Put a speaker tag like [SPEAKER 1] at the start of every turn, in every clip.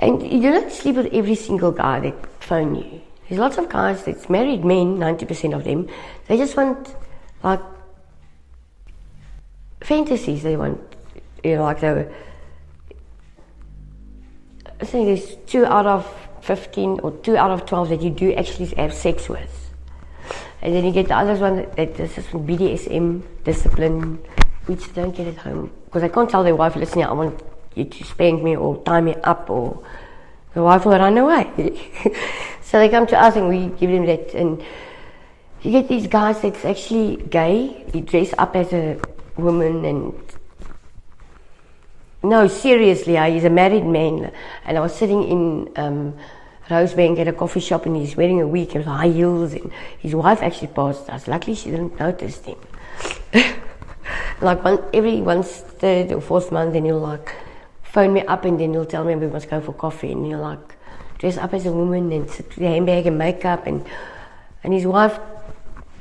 [SPEAKER 1] And you don't sleep with every single guy that phone you. There's lots of guys that's married men, 90% of them, they just want, like, fantasies. They want, like I think there's 2 out of 15 or 2 out of 12 that you do actually have sex with. And then you get the others one that this is from BDSM, discipline, which they don't get at home. Because they can't tell their wife, listen, I want you to spank me or tie me up, or the wife will run away. So they come to us and we give them that. And you get these guys that's actually gay, he dress up as a woman and... No, seriously, he's a married man. And I was sitting in Rosebank at a coffee shop and he's wearing a wig with high heels, and his wife actually passed us. Luckily she didn't notice him. Like every third or fourth month, then he'll like phone me up and then he'll tell me we must go for coffee, and he'll like dress up as a woman and sit with a handbag and makeup, and his wife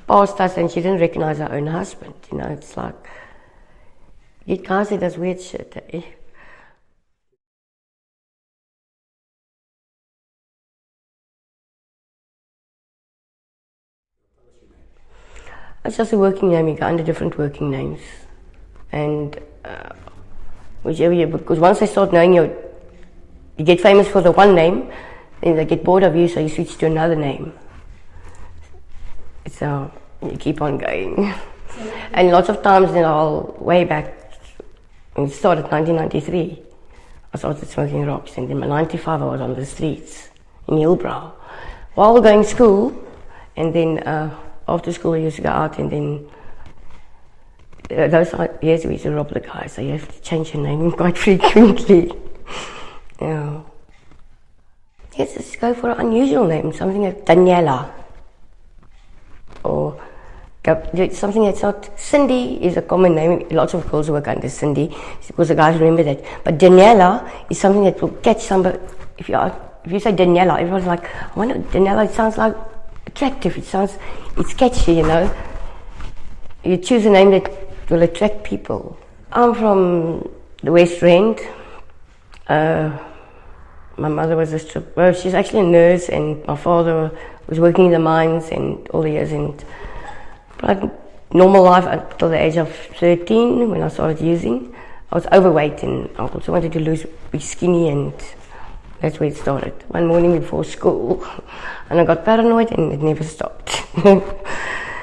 [SPEAKER 1] passed us and she didn't recognize her own husband. It's like, you get guys that does weird shit, eh? It's just a working name. You go under different working names, and whichever you, because once they start knowing you get famous for the one name, then they get bored of you, so you switch to another name. So you keep on going. And lots of times, way back, when it started 1993, I started smoking rocks, and then in 95 I was on the streets in Hillbrow while going to school, and then after school I used to go out, and then those years we used to rob the guys, so you have to change your name quite frequently. Yeah. Yes, just go for an unusual name, something like Daniela, or something that's not... Cindy is a common name. Lots of girls work under Cindy because the guys remember that. But Daniela is something that will catch somebody. If you say Daniela, everyone's like, I wonder, Daniela, it sounds like attractive. It's catchy, You choose a name that will attract people. I'm from the West Rand. My mother was she's actually a nurse, and my father was working in the mines and all the years, and like normal life until the age of 13 when I started using. I was overweight and I also wanted to be skinny, and that's where it started. One morning before school, and I got paranoid and it never stopped.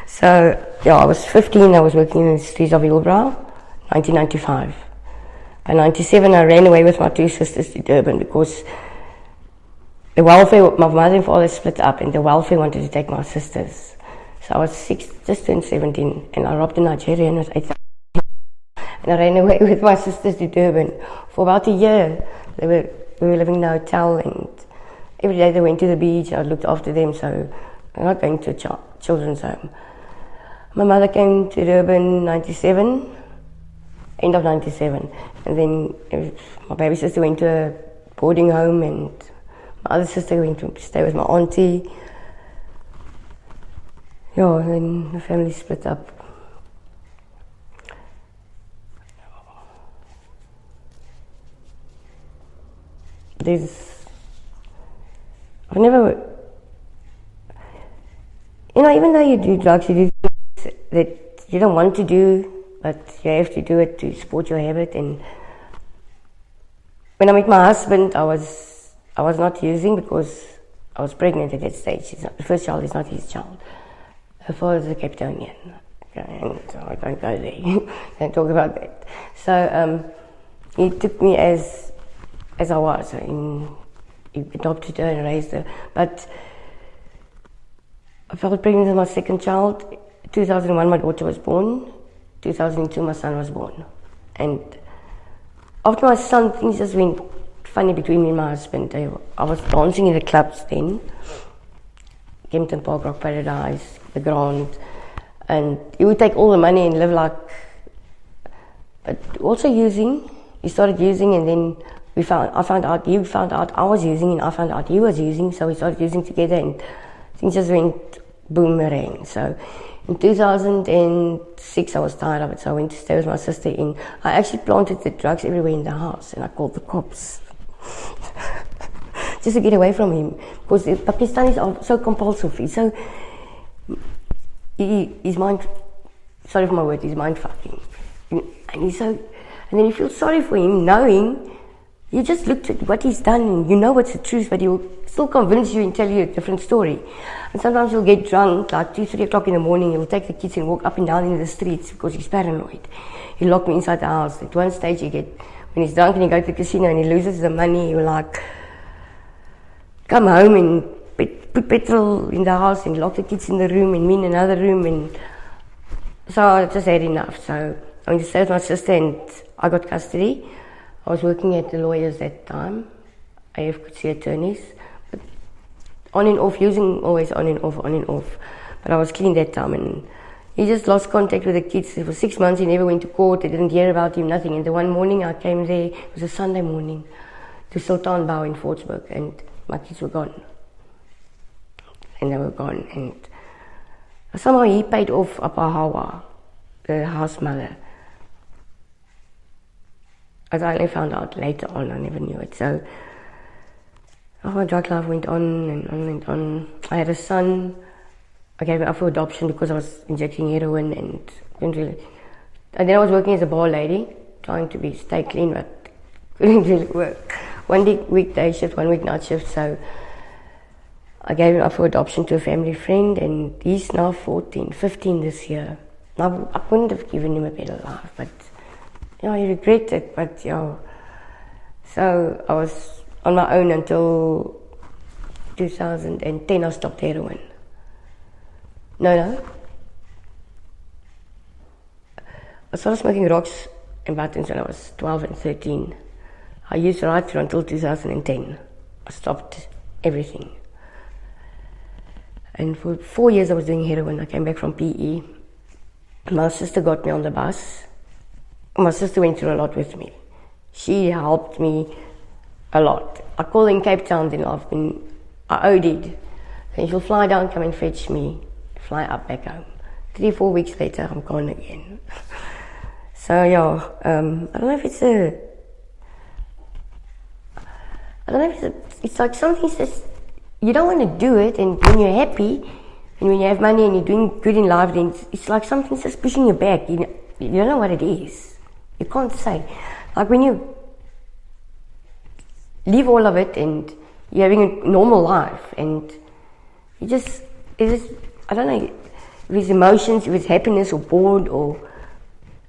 [SPEAKER 1] So yeah, I was 15, I was working in the streets of Hillbrow, 1995. By 97 I ran away with my 2 sisters to Durban because the welfare, my mother and father split up and the welfare wanted to take my sisters. So I was 6, just turned 17, and I robbed a Nigerian with 8,000. And I ran away with my sisters to Durban. For about a year, we were living in a hotel, and every day they went to the beach. I looked after them, so I'm not going to a children's home. My mother came to Durban 97, end of 97, and then my baby sister went to a boarding home, and my other sister went to stay with my auntie. Yeah, and then the family split up. I've never, even though you do drugs, you do things that you don't want to do, but you have to do it to support your habit. And when I met my husband, I was not using because I was pregnant at that stage. The first child is not his child. Her father is a Capetonian. Okay, and so I don't go there. Don't talk about that. So he took me as I was. He adopted her and raised her. But I felt pregnant with my second child. 2001 my daughter was born. 2002 my son was born. And after my son, things just went funny between me and my husband. I was dancing in the clubs then. Kempton Park, Rock Paradise, the Grand. And he would take all the money and live like... But also using. He started using, and then he found out I was using, and I found out he was using, so we started using together, and things just went boomerang. So in 2006 I was tired of it, so I went to stay with my sister I actually planted the drugs everywhere in the house, and I called the cops. just to get away from him. Because the Pakistanis are so compulsive. He's mind, sorry for my word, he's mind fucking. And then you feel sorry for him, knowing you just looked at what he's done and you know what's the truth, but he'll still convince you and tell you a different story. And sometimes he'll get drunk, like 2, 3 o'clock in the morning, he'll take the kids and walk up and down in the streets because he's paranoid. He'll lock me inside the house. At one stage when he's drunk and he goes to the casino and he loses the money, he'll like come home and put petrol in the house and lock the kids in the room and me in another room. And so I just had enough. So I went to stay with my sister and I got custody. I was working at the lawyers that time, AFC attorneys, but on and off, using always on and off. But I was clean that time, and he just lost contact with the kids. For 6 months, he never went to court. They didn't hear about him, nothing. And the one morning I came there, it was a Sunday morning, to Sultanbouw in Fortsburg, and my kids were gone. And they were gone. And somehow he paid off Appa Hawa, the house mother. As I only found out later on, I never knew it. So my drug life went on and on and on. I had a son. I gave him up for adoption because I was injecting heroin and couldn't really. And then I was working as a bar lady, trying to stay clean, but couldn't really work. 1 week day shift, 1 week night shift. So I gave him up for adoption to a family friend, and he's now 15 this year. Now, I wouldn't have given him a better life, but I regret it, but so I was on my own until 2010. I stopped heroin. No. I started smoking rocks and buttons when I was 12 and 13. I used right through until 2010. I stopped everything. And for 4 years I was doing heroin. I came back from PE. My sister got me on the bus. My sister went through a lot with me. She helped me a lot. I call in Cape Town, then I OD'd. Then she'll fly down, come and fetch me, fly up back home. 3-4 weeks later, I'm gone again. So I don't know if it's like something says, you don't want to do it, and when you're happy, and when you have money and you're doing good in life, then it's like something's just pushing you back. You don't know what it is. You can't say. Like when you leave all of it and you're having a normal life, and I don't know if it's emotions, if it's happiness or bored, or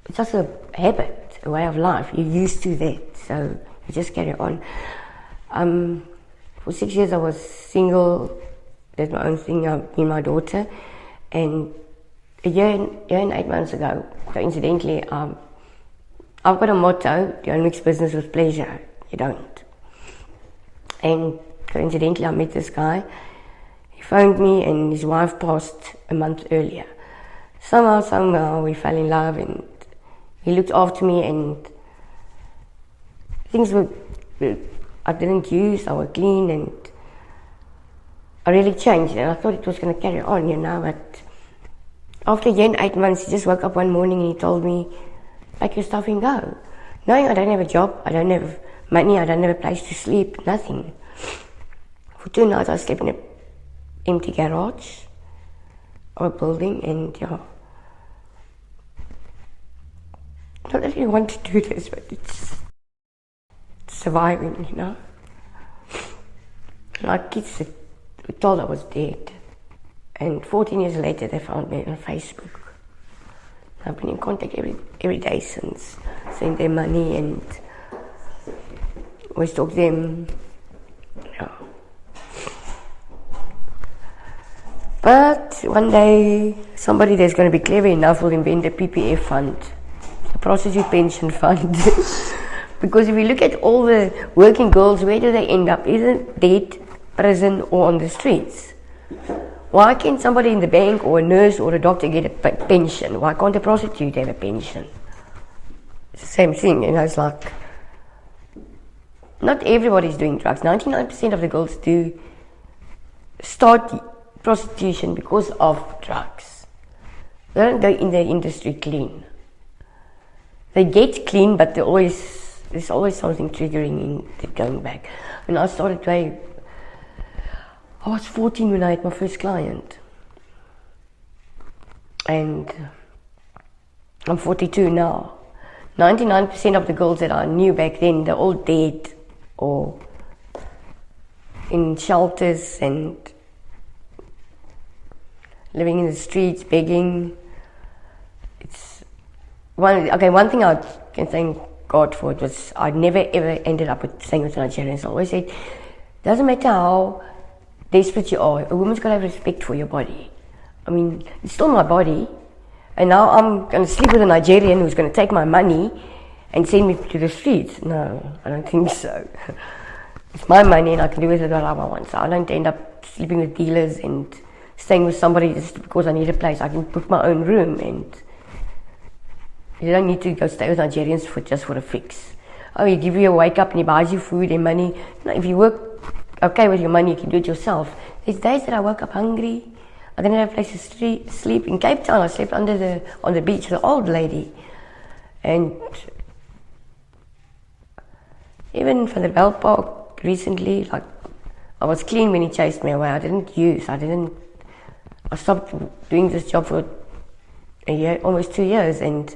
[SPEAKER 1] it's just a habit, a way of life. You're used to that, so you just carry on. For 6 years I was single, did my own thing, me and my daughter, and a year and 8 months ago, coincidentally, I've got a motto: you don't mix business with pleasure. You don't. And coincidentally, I met this guy. He phoned me, and his wife passed a month earlier. Somehow, we fell in love, and he looked after me, and things I didn't use, I was clean, and I really changed, and I thought it was going to carry on, but after a year and 8 months, he just woke up one morning and he told me, pack your stuff and go. Knowing I don't have a job, I don't have money, I don't have a place to sleep, nothing. For 2 nights I slept in an empty garage of a building, and I don't really want to do this, but it's surviving, Like kids were told I was dead, and 14 years later they found me on Facebook. I've been in contact every day since, sent them money and always talk to them. But one day, somebody that's going to be clever enough will invent a PPF fund, a prostitute pension fund. Because if you look at all the working girls, where do they end up? Either dead, prison, or on the streets. Why can't somebody in the bank or a nurse or a doctor get a pension? Why can't a prostitute have a pension? It's the same thing, it's like, not everybody's doing drugs. 99% of the girls do start prostitution because of drugs. They don't go in the industry clean. They get clean, but there's always something triggering in them going back. When I started I was 14 when I had my first client. And I'm 42 now. 99% of the girls that I knew back then, they're all dead or in shelters and living in the streets, begging. It's one thing I can thank God for it was I never ever ended up with staying with Nigerians. I always said, doesn't matter how desperate you are, a woman's got to have respect for your body. I mean, it's still my body, and now I'm going to sleep with a Nigerian who's going to take my money and send me to the streets. No, I don't think so. It's my money and I can do with it whatever I want. So I don't end up sleeping with dealers and staying with somebody just because I need a place. I can book my own room, and you don't need to go stay with Nigerians just for a fix. Oh, he give you a wake up and he buys you food and money. No, if you work okay with your money, you can do it yourself. There's days that I woke up hungry. I didn't have a place to sleep. In Cape Town, I slept on the beach with an old lady. And even for the Bell Park recently, like, I was clean when he chased me away. I stopped doing this job for a year, almost 2 years, and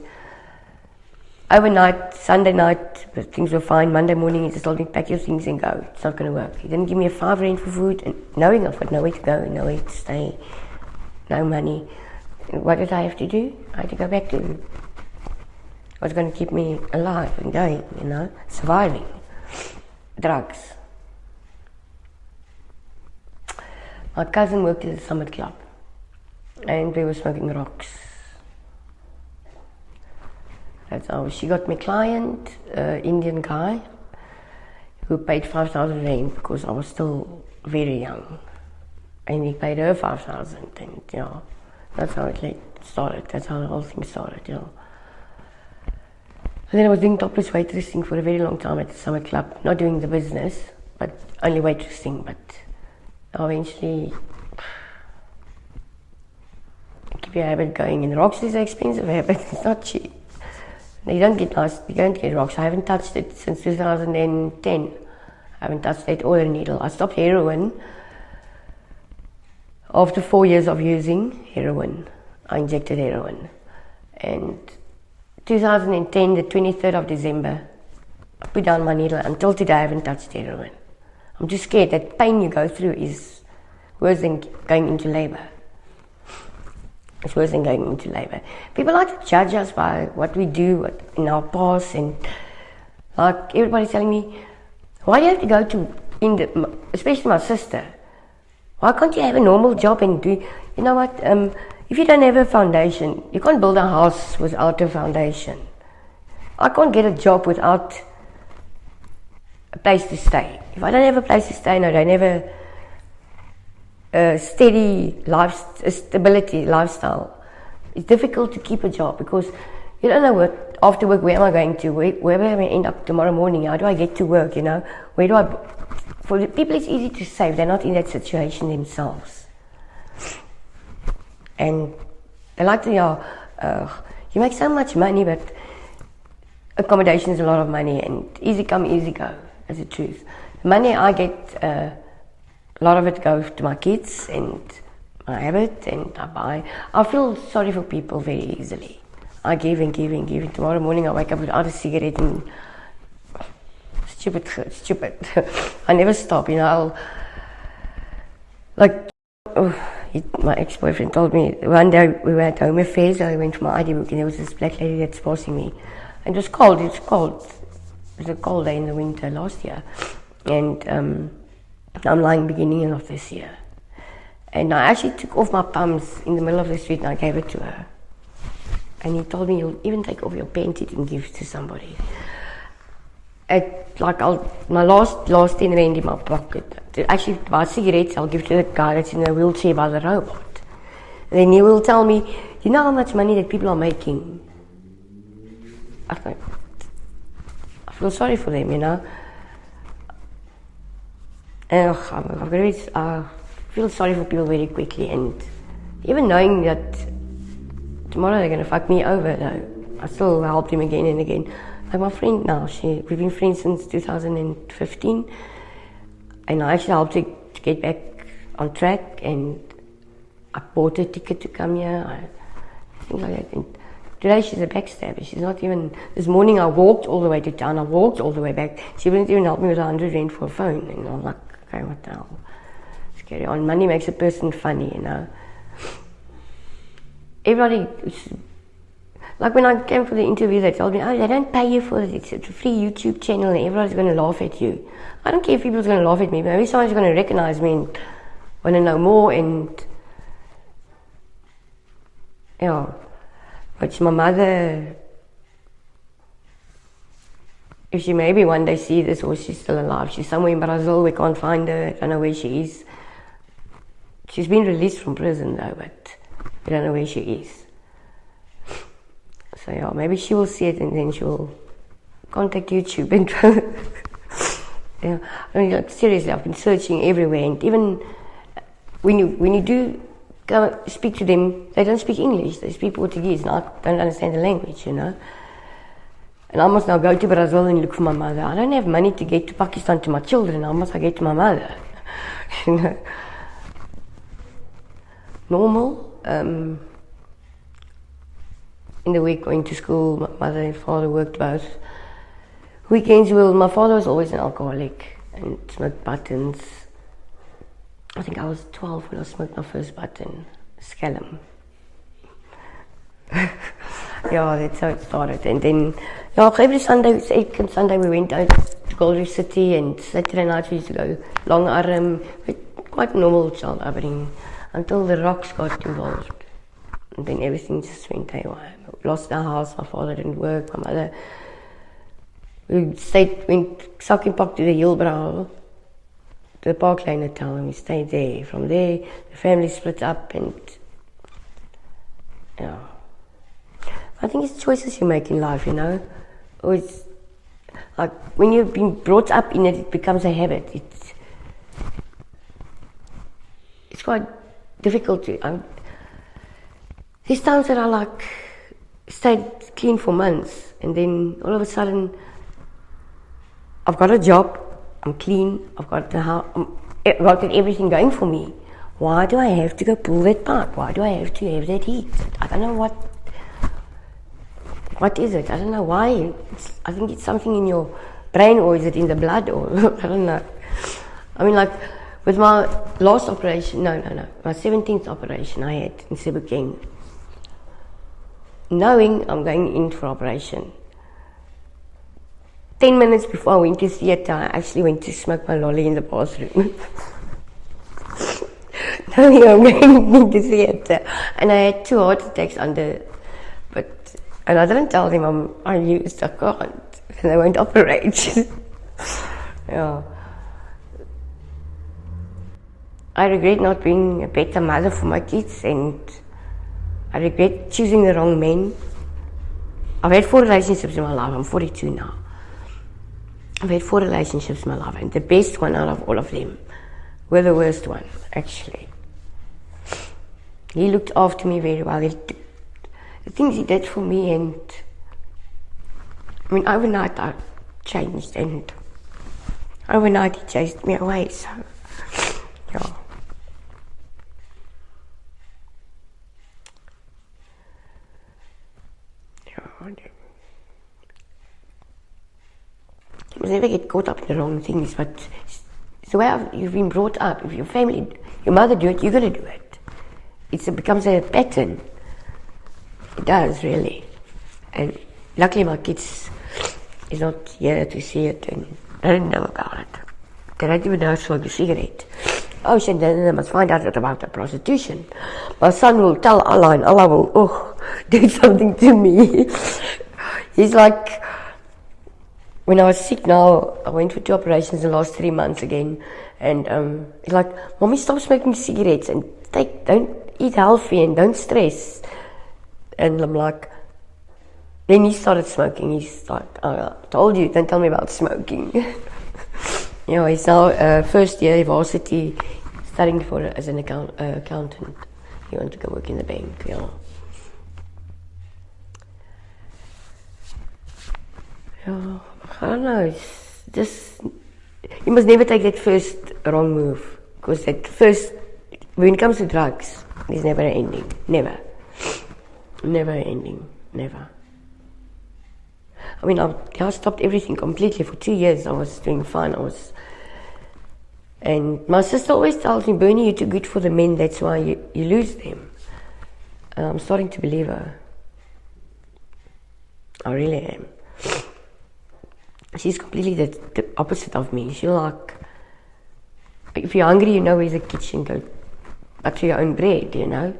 [SPEAKER 1] overnight, Sunday night, things were fine. Monday morning, he just told me, pack your things and go. It's not going to work. He didn't give me a £5 for food, and knowing I've got nowhere to go, nowhere to stay, no money. What did I have to do? I had to go back to what's going to keep me alive and going, surviving. Drugs. My cousin worked at the Summit Club, and we were smoking rocks. That's how she got me client, Indian guy, who paid 5,000 rand because I was still very young. And he paid her 5,000, and that's how it started. That's how the whole thing started, And then I was doing topless waitressing for a very long time at the Summit Club, not doing the business, but only waitressing. But eventually, keep your habit going. And rocks is an expensive habit. It's not cheap. You don't get rocks. I haven't touched it since 2010. I haven't touched it or a needle. I stopped heroin after 4 years of using heroin. I injected heroin. And 2010, the 23rd of December, I put down my needle. Until today, I haven't touched heroin. I'm just scared that pain you go through is worse than going into labor. It's worse than going into labor. People like to judge us by what we do in our past, and like everybody's telling me, why do you have to go to, especially my sister, why can't you have a normal job and do, you know what, if you don't have a foundation, you can't build a house without a foundation. I can't get a job without a place to stay. If I don't have a place to stay and I don't have a steady stability lifestyle, it's difficult to keep a job because you don't know what after work, where am I going to, where am I end up tomorrow morning, how do I get to work, where do I, for the people it's easy to say, they're not in that situation themselves. And they like to, you make so much money, but accommodation is a lot of money, and easy come, easy go, that's the truth. The money I get, a lot of it goes to my kids and my habit, and I feel sorry for people very easily. I give and give and give, and tomorrow morning I wake up without a cigarette and stupid. I never stop, my ex-boyfriend told me one day we were at home affairs, I went for my ID book and there was this black lady that's passing me. And it was cold. It was a cold day in the winter last year. And I'm lying beginning of this year. And I actually took off my pumps in the middle of the street and I gave it to her. And he told me, you'll even take off your pants and give it to somebody. My last 10 rand in my pocket. To actually buy cigarettes, I'll give to the guy that's in a wheelchair by the robot. And then he will tell me, you know how much money that people are making? I feel sorry for them, And I feel sorry for people very quickly, and even knowing that tomorrow they're going to fuck me over, though, I still help them again and again. Like my friend now, we've been friends since 2015, and I actually helped her to get back on track, and I bought a ticket to come here. Things like that. And today she's a backstabber. She's not even. This morning I walked all the way to town. I walked all the way back. She wouldn't even help me with 100 rand for a phone. And I'm like, okay, what the hell? Let's carry on. Money makes a person funny, you know. Everybody, like when I came for the interview, they told me, oh, they don't pay you for it. It's a free YouTube channel and everybody's going to laugh at you. I don't care if people's going to laugh at me, but maybe someone's going to recognize me and want to know more. And yeah, but my mother, if she maybe one day see this, or she's still alive, she's somewhere in Brazil, we can't find her, I don't know where she is. She's been released from prison though, but we don't know where she is. So yeah, maybe she will see it and then she will contact YouTube and yeah. I mean, like, seriously, I've been searching everywhere, and even when you do go speak to them, they don't speak English, they speak Portuguese, and I don't understand the language, you know. And I must now go to Brazil and look for my mother. I don't have money to get to Pakistan to my children, how must I get to my mother? You know. Normal. In the week going to school, my mother and father worked both. Weekends, well, my father was always an alcoholic and smoked buttons. I think I was 12 when I smoked my first button, Scallum. Yeah, that's how it started. And then, yeah, every Sunday, second Sunday, we went out to Gold City, and Saturday night we used to go Long Arm, quite normal child upbringing, until the rocks got involved. And then everything just went haywire. We lost our house, my father didn't work, my mother. We went Sakkie Park to the Hillbrow, to the Park Lane town, and we stayed there. From there, the family split up, and yeah. I think it's choices you make in life, you know. Always, like when you've been brought up in it, it becomes a habit. It's quite difficult to. There's times that I like stayed clean for months, and then all of a sudden, I've got a job, I'm clean, I've got the house, I've got everything going for me. Why do I have to go pull that pipe? Why do I have to have that heat? I don't know what is it? I don't know why. I think it's something in your brain, or is it in the blood, or I don't know. I mean, like with my last operation, no, my 17th operation I had in Sebokeng, knowing I'm going in for operation. 10 minutes before I went to theatre, I actually went to smoke my lolly in the bathroom. Knowing I'm going into theatre. And I had 2 heart attacks and I didn't tell them I can't, and they won't operate. Yeah. I regret not being a better mother for my kids, and I regret choosing the wrong men. I've had 4 relationships in my life. I'm 42 now. I've had 4 relationships in my life, and the best one out of all of them were the worst one, actually. He looked after me very well. The things he did for me, and I mean, overnight I changed, and overnight he chased me away, so yeah. You must never get caught up in the wrong things, but it's the way you've been brought up. If your family, your mother do it, you're going to do it. It becomes a pattern. It does, really. And luckily my kids is not here to see it, and I didn't know about it. They don't even know I smoke a cigarette. Oh, she said, they must find out about the prostitution. My son will tell Allah, and Allah will, do something to me. He's like, when I was sick now, I went for 2 operations the last 3 months again, and he's like, Mommy, stop smoking cigarettes, and don't eat healthy, and don't stress. And I'm like, then he started smoking. He's like, I told you, don't tell me about smoking. You know, he's now first year varsity, studying as an accountant. He wants to go work in the bank, yeah. Yeah, I don't know, it's just, you must never take that first wrong move, because that first when it comes to drugs, there's never an ending. Never. Never an ending. Never. I mean, I stopped everything completely. For 2 years, I was doing fine. And my sister always tells me, Bernie, you're too good for the men, that's why you lose them. And I'm starting to believe her. I really am. She's completely the opposite of me. She's like, if you're hungry, you know where's the kitchen, go butter your own bread, you know.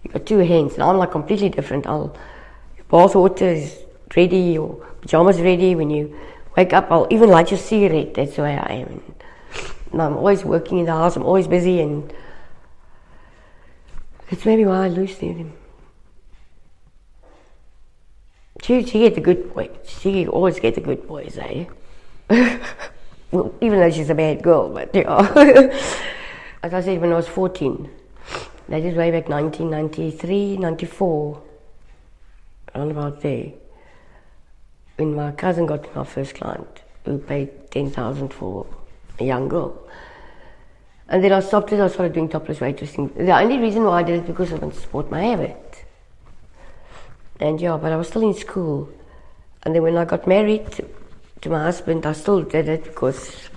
[SPEAKER 1] You got two hands. And I'm like completely different. Your bath water is ready, your pajamas ready. When you wake up, I'll even light your cigarette. That's the way I am. And I'm always working in the house. I'm always busy, and that's maybe why I lose them. She get the good boys. She always get the good boys, eh? Well, even though she's a bad girl, but yeah. As I said, when I was 14, that is way back 1993, 94, around about there, when my cousin got my first client, who paid 10,000 for a young girl. And then I stopped it, I started doing topless waitressing. The only reason why I did it because I wanted to support my habit. And yeah, but I was still in school. And then when I got married to my husband, I still did it because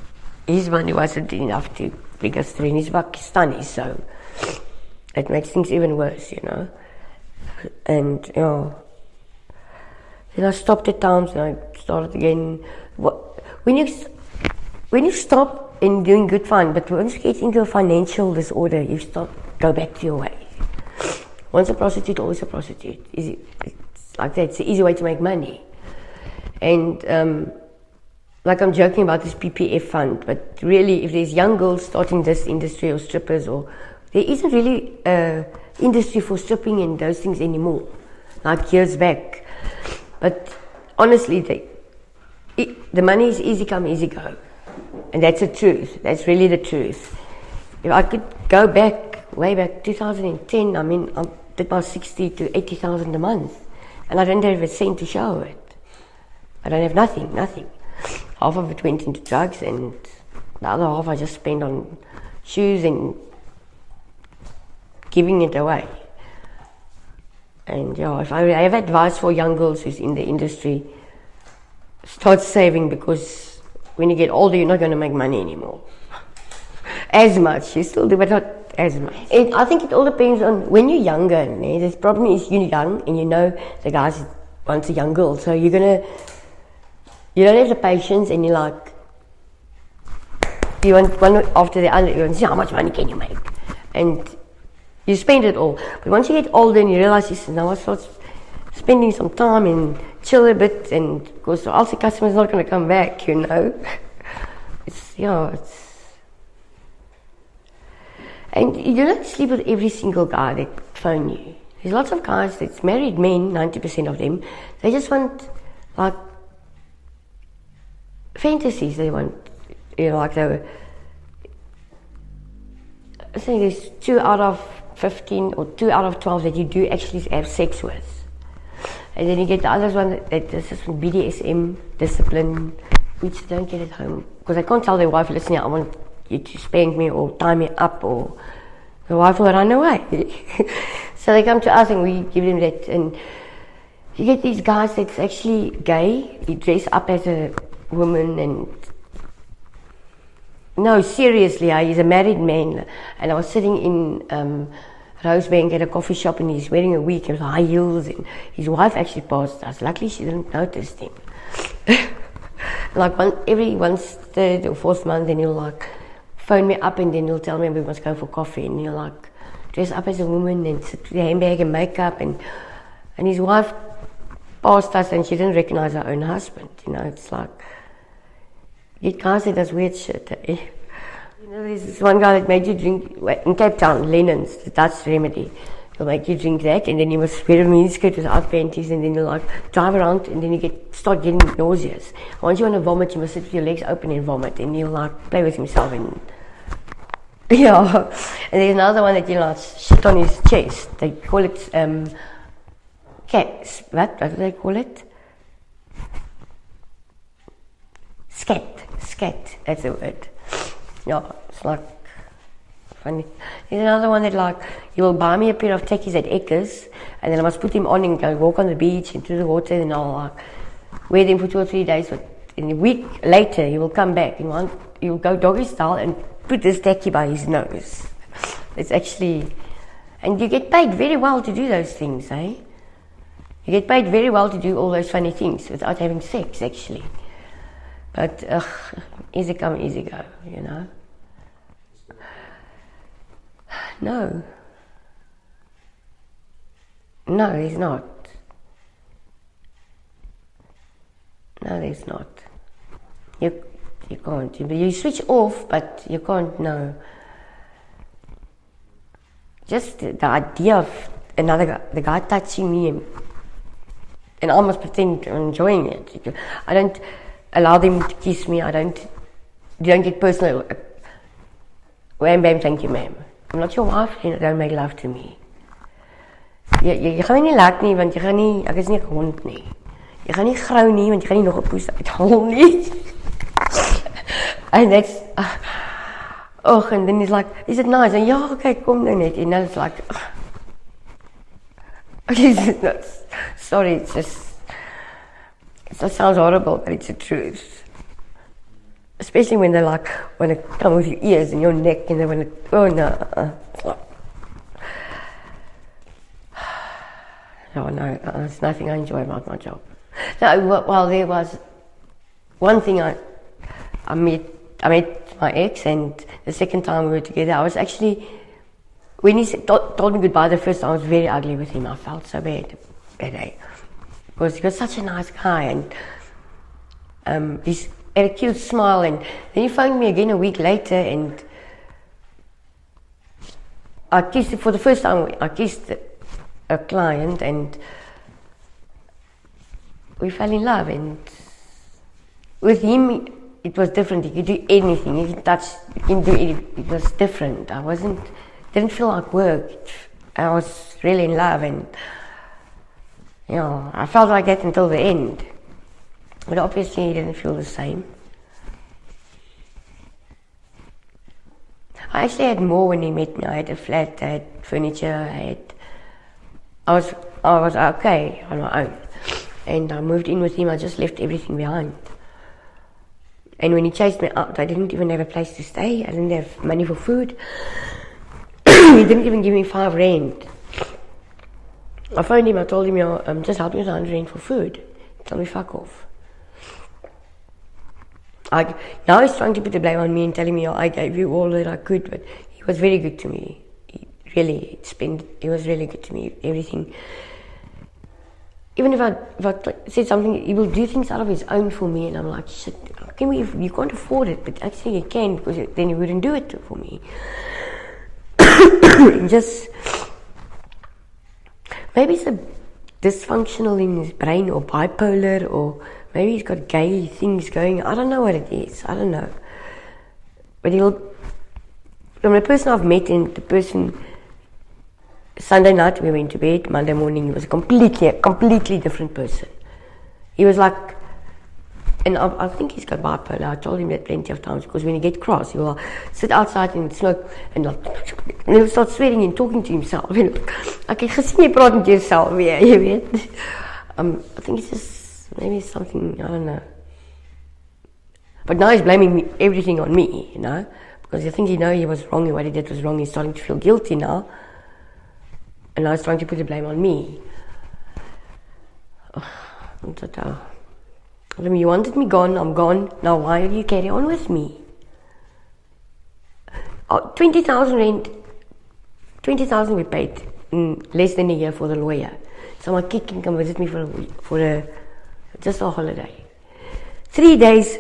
[SPEAKER 1] his money wasn't enough to bring us through. And he's Pakistani, so it makes things even worse, you know. And yeah, then I stopped at times and I started again. When you stop in doing good fun, but once you get into a financial disorder, you go back to your way. Once a prostitute, always a prostitute. It's like that. It's the easy way to make money. And like I'm joking about this PPF fund, but really, if there's young girls starting this industry or strippers, or there isn't really an industry for stripping and those things anymore, like years back. But honestly, the money is easy come, easy go. And that's the truth. That's really the truth. If I could go back, way back 2010, I mean, I did about 60 to 80,000 a month. And I don't have a cent to show it. I don't have nothing. Half of it went into drugs, and the other half I just spent on shoes and giving it away. And yeah, if I have advice for young girls who's in the industry, start saving, because when you get older, you're not going to make money anymore. As much, you still do, but not as much. I think it all depends on when you're younger. The problem is you're young and you know the guys wants a young girl, so you don't have the patience, and you're like, you want one after the other. You want to see how much money can you make, and you spend it all. But once you get older and you realize, now I start spending some time and chill a bit, and because else the customer's not going to come back, you know. And you don't sleep with every single guy that phone you. There's lots of guys that's married men, 90% of them, they just want, like, fantasies. They want, like I think there's 2 out of 15 or 2 out of 12 that you do actually have sex with. And then you get the others one that this is from BDSM, discipline, which they don't get at home. Because they can't tell their wife, listen, I want you to spank me or tie me up, or the wife will run away. So they come to us and we give them that. And you get these guys that's actually gay, he dress up as a woman, and no, seriously, he's a married man. And I was sitting in Rosebank at a coffee shop, and he's wearing a wig with high heels, and his wife actually passed us. Luckily she didn't notice him. Like every 3rd or 4th month, then he'll like phone me up, and then he'll tell me we must go for coffee, and he'll like dress up as a woman and sit with a handbag and makeup, and his wife passed us and she didn't recognize her own husband. You know, it's like, you get guys that does weird shit. Eh? You know, there's this one guy that made you drink in Cape Town, Lennon's, the Dutch remedy. He'll make you drink that, and then you must wear a miniskirt without panties, and then you'll like drive around, and then you start getting nauseous. Once you want to vomit, you must sit with your legs open and vomit, and he'll like play with himself, and yeah. And there's another one that you like shit on his chest. They call it what do they call it? Scat. That's the word. Yeah, it's like funny. There's another one that like, he will buy me a pair of tackies at Eckers, and then I must put him on and go walk on the beach into the water, and I'll like wear them for 2 or 3 days. But in a week later, he will come back and he will go doggy style and put this tacky by his nose. It's actually, and you get paid very well to do those things, eh? You get paid very well to do all those funny things without having sex, actually. But easy come, easy go, you know. No, there's not. No, there's not. You can't. You switch off, but you can't. No. Just the idea of another guy, the guy touching me, and I must pretend I'm enjoying it. I don't allow them to kiss me. You don't get personal. Wham, bam, thank you, ma'am. I'm not your wife, you don't make love to me. Jy gaan nie laat nie, want ek is nie 'n hond nie. Jy gaan nie grou nie, want jy gaan nie nog 'n poes uithol nie. And that's, and then he's like, is it nice? And yeah, okay, kom nou net. And then it's like, sorry, it sounds horrible, but it's the truth. Especially when they like want to come with your ears and your neck, and they want to, oh no. No, there's nothing I enjoy about my job. No, well, there was one thing I met my ex, and the second time we were together, I was actually, when he told me goodbye the first time, I was very ugly with him. I felt so bad that day. Because he was such a nice guy, and he's had a cute smile, and then he phoned me again a week later, and I kissed him for the first time. I kissed a client, and we fell in love. And with him, it was different. He could do anything. He could touch. He can do anything. It was different. Didn't feel like work. I was really in love, and I felt like that until the end. But obviously he didn't feel the same. I actually had more when he met me. I had a flat, I had furniture, I was okay on my own. And I moved in with him. I just left everything behind. And when he chased me out, I didn't even have a place to stay. I didn't have money for food. He didn't even give me 5 rand. I phoned him, I told him, just help me with 100 rand for food. He told me, fuck off. Now he's trying to put the blame on me and telling me, I gave you all that I could, but he was very good to me. He was really good to me, everything. Even if I said something, he will do things out of his own for me, and I'm like, shit, you can't afford it, but actually you can, because then you wouldn't do it for me. Just, maybe it's a dysfunctional in his brain, or bipolar, or maybe he's got gay things going. I don't know what it is. I don't know. But from the person I've met, and the person, Sunday night we went to bed, Monday morning he was a completely different person. He was like, and I think he's got bipolar. I told him that plenty of times, because when he gets cross, he will sit outside and smoke, and he will start swearing and talking to himself. Ek het gesien jy praat met jouself weer, jy weet. I think it's just, maybe it's something, I don't know. But now he's blaming everything on me, because I think he was wrong, and what he did was wrong. He's starting to feel guilty now, and now he's trying to put the blame on me. You wanted me gone, I'm gone. Now why do you carry on with me? 20,000 rand, 20,000 we paid in less than a year for the lawyer. So my kid can come visit me for just a holiday. 3 days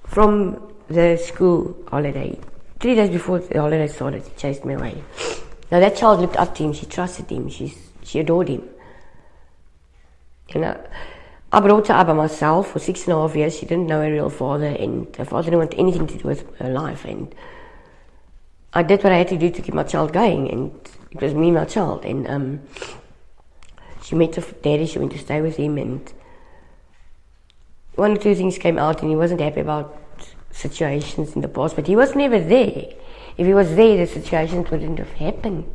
[SPEAKER 1] from the school holiday, 3 days before the holiday started, he chased me away. Now that child looked up to him, she trusted him, she adored him. I brought her up by myself for 6.5 years. She didn't know her real father, and her father didn't want anything to do with her life. And I did what I had to do to keep my child going, and it was me and my child. And she met her daddy, she went to stay with him, and 1 or 2 things came out, and he wasn't happy about situations in the past, but he was never there. If he was there, the situation wouldn't have happened.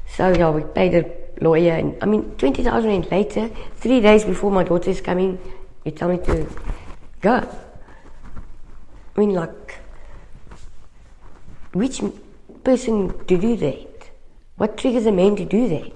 [SPEAKER 1] So yeah, we paid a lawyer, and I mean, 20,000 Rand later, 3 days before my daughter is coming, you tell me to go. I mean, like, which person to do that? What triggers a man to do that?